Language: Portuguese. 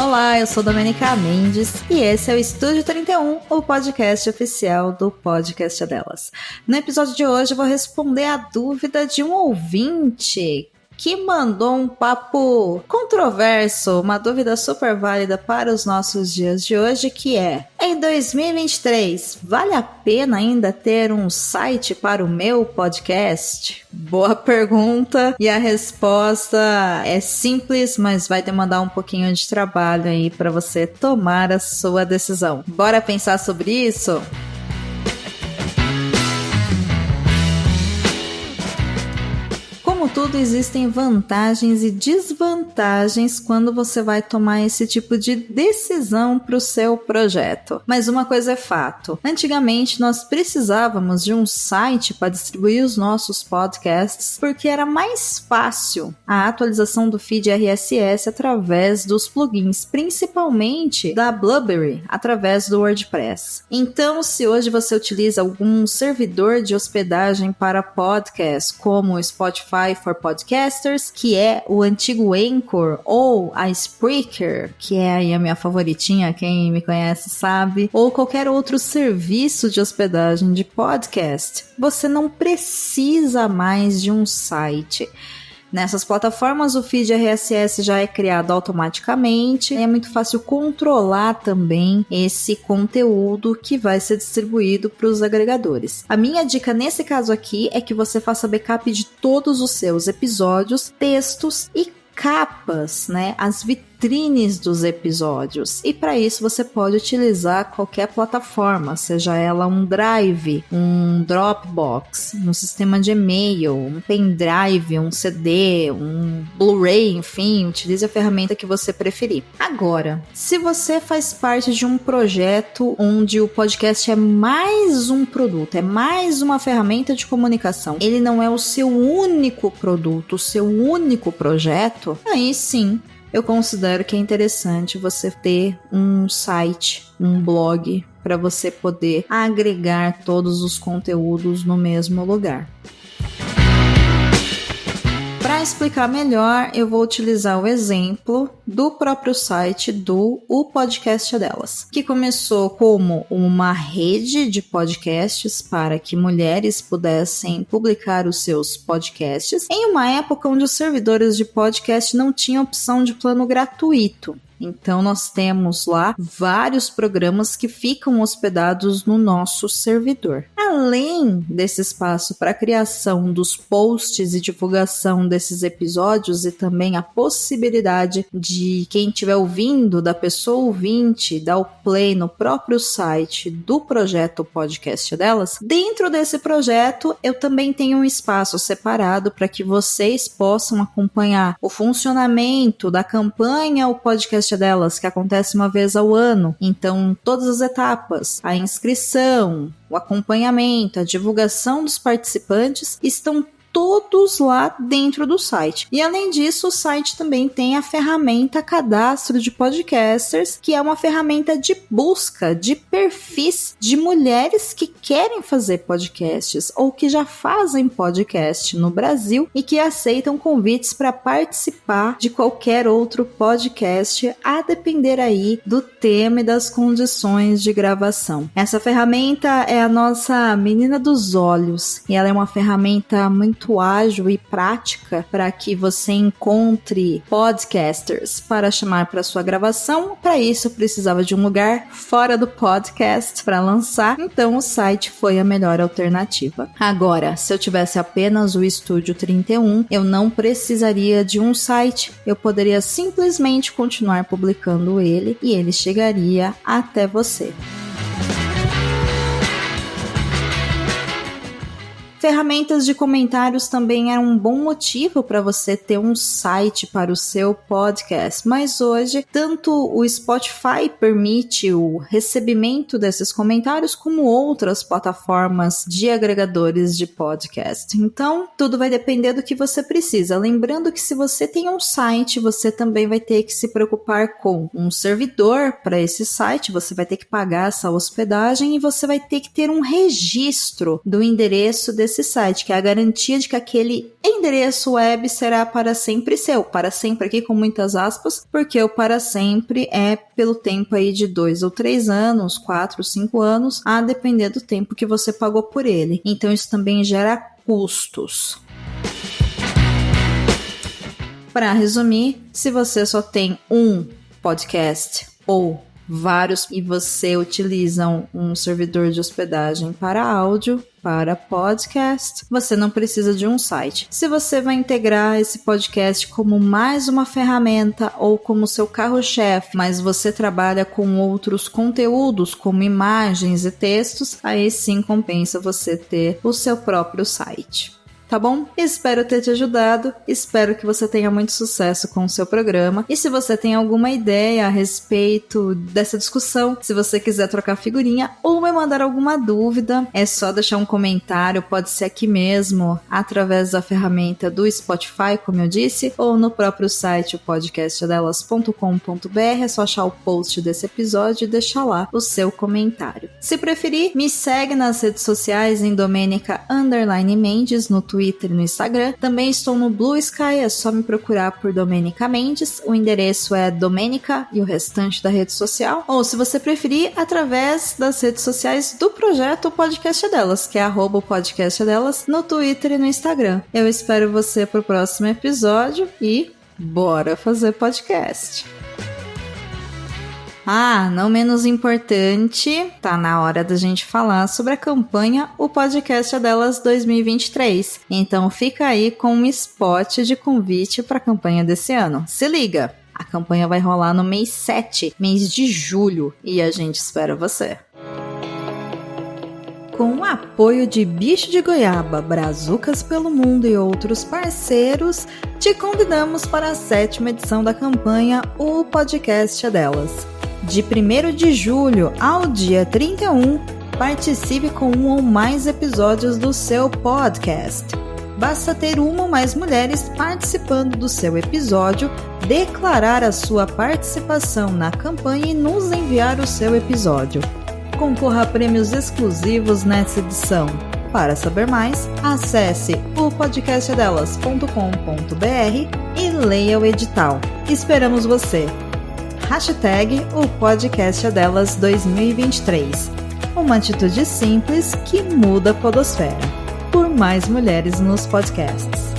Olá, eu sou Domenica Mendes e esse é o Estúdio 31, o podcast oficial do Podcast Delas. No episódio de hoje eu vou responder a dúvida de um ouvinte que mandou um papo controverso, uma dúvida super válida para os nossos dias de hoje, que é: em 2023, vale a pena ainda ter um site para o meu podcast? Boa pergunta, e a resposta é simples, mas vai demandar um pouquinho de trabalho aí para você tomar a sua decisão. Bora pensar sobre isso? Como tudo, existem vantagens e desvantagens quando você vai tomar esse tipo de decisão para o seu projeto. Mas uma coisa é fato: antigamente nós precisávamos de um site para distribuir os nossos podcasts porque era mais fácil a atualização do feed RSS através dos plugins, principalmente da Blubrry, através do WordPress. Então, se hoje você utiliza algum servidor de hospedagem para podcasts, como o Spotify for Podcasters, que é o antigo Anchor, ou a Spreaker, que é aí a minha favoritinha, quem me conhece sabe, ou qualquer outro serviço de hospedagem de podcast, você não precisa mais de um site. Nessas plataformas, o feed RSS já é criado automaticamente, é muito fácil controlar também esse conteúdo que vai ser distribuído para os agregadores. A minha dica nesse caso aqui é que você faça backup de todos os seus episódios, textos e capas, né? As vitrines dos episódios. E para isso você pode utilizar qualquer plataforma, seja ela um Drive, um Dropbox, um sistema de e-mail, um pendrive, um CD, um Blu-ray, enfim, utilize a ferramenta que você preferir. Agora, se você faz parte de um projeto onde o podcast é mais um produto, é mais uma ferramenta de comunicação, ele não é o seu único produto, o seu único projeto, aí sim, eu considero que é interessante você ter um site, um blog, para você poder agregar todos os conteúdos no mesmo lugar. Para explicar melhor, eu vou utilizar o exemplo do próprio site do O Podcast Delas, que começou como uma rede de podcasts para que mulheres pudessem publicar os seus podcasts em uma época onde os servidores de podcast não tinham opção de plano gratuito. Então, nós temos lá vários programas que ficam hospedados no nosso servidor. Além desse espaço para a criação dos posts e divulgação desses episódios e também a possibilidade de quem estiver ouvindo, da pessoa ouvinte, dar o play no próprio site do projeto Podcast Delas, dentro desse projeto eu também tenho um espaço separado para que vocês possam acompanhar o funcionamento da campanha O Podcast Delas, que acontece uma vez ao ano. Então, todas as etapas, a inscrição, o acompanhamento, a divulgação dos participantes estão todos lá dentro do site. E além disso, o site também tem a ferramenta Cadastro de Podcasters, que é uma ferramenta de busca de perfis de mulheres que querem fazer podcasts ou que já fazem podcast no Brasil e que aceitam convites para participar de qualquer outro podcast, a depender aí do tema e das condições de gravação. Essa ferramenta é a nossa menina dos olhos e ela é uma ferramenta muito ágil e prática para que você encontre podcasters para chamar para sua gravação. Para isso, eu precisava de um lugar fora do podcast para lançar, então o site foi a melhor alternativa. Agora, se eu tivesse apenas o Estúdio 31, eu não precisaria de um site, eu poderia simplesmente continuar publicando ele e ele chegaria até você. Ferramentas de comentários também eram um bom motivo para você ter um site para o seu podcast, mas hoje tanto o Spotify permite o recebimento desses comentários como outras plataformas de agregadores de podcast. Então, tudo vai depender do que você precisa. Lembrando que se você tem um site, você também vai ter que se preocupar com um servidor para esse site, você vai ter que pagar essa hospedagem e você vai ter que ter um registro do endereço desse desse site, que é a garantia de que aquele endereço web será para sempre seu. Para sempre aqui com muitas aspas, porque o para sempre é pelo tempo aí de 2 ou 3 anos, 4, 5 anos, a depender do tempo que você pagou por ele. Então isso também gera custos. Para resumir, se você só tem um podcast ou vários e você utiliza um servidor de hospedagem para áudio, para podcast, você não precisa de um site. Se você vai integrar esse podcast como mais uma ferramenta ou como seu carro-chefe, mas você trabalha com outros conteúdos, como imagens e textos, aí sim compensa você ter o seu próprio site. Tá bom? Espero ter te ajudado, espero que você tenha muito sucesso com o seu programa. E se você tem alguma ideia a respeito dessa discussão, se você quiser trocar figurinha ou me mandar alguma dúvida, é só deixar um comentário, pode ser aqui mesmo, através da ferramenta do Spotify, como eu disse, ou no próprio site, o podcastdelas.com.br, é só achar o post desse episódio e deixar lá o seu comentário. Se preferir, me segue nas redes sociais em Domenica_Mendes, no Twitter e no Instagram. Também estou no Blue Sky, é só me procurar por Domenica Mendes. O endereço é Domenica e o restante da rede social. Ou, se você preferir, através das redes sociais do projeto O Podcast Delas, que é @o podcast delas, no Twitter e no Instagram. Eu espero você pro próximo episódio e bora fazer podcast! Não menos importante, tá na hora da gente falar sobre a campanha O Podcast Delas 2023. Então fica aí com um spot de convite para a campanha desse ano. Se liga! A campanha vai rolar no mês 7, mês de julho, e a gente espera você. Com o apoio de Bicho de Goiaba, Brazucas pelo Mundo e outros parceiros, te convidamos para a 7ª edição da campanha O Podcast Delas. De 1º de julho ao dia 31, participe com um ou mais episódios do seu podcast. Basta ter uma ou mais mulheres participando do seu episódio, declarar a sua participação na campanha e nos enviar o seu episódio. Concorra a prêmios exclusivos nessa edição. Para saber mais, acesse o podcastdelas.com.br e leia o edital. Esperamos você! Hashtag O Podcast Delas 2023. Uma atitude simples que muda a podosfera. Por mais mulheres nos podcasts.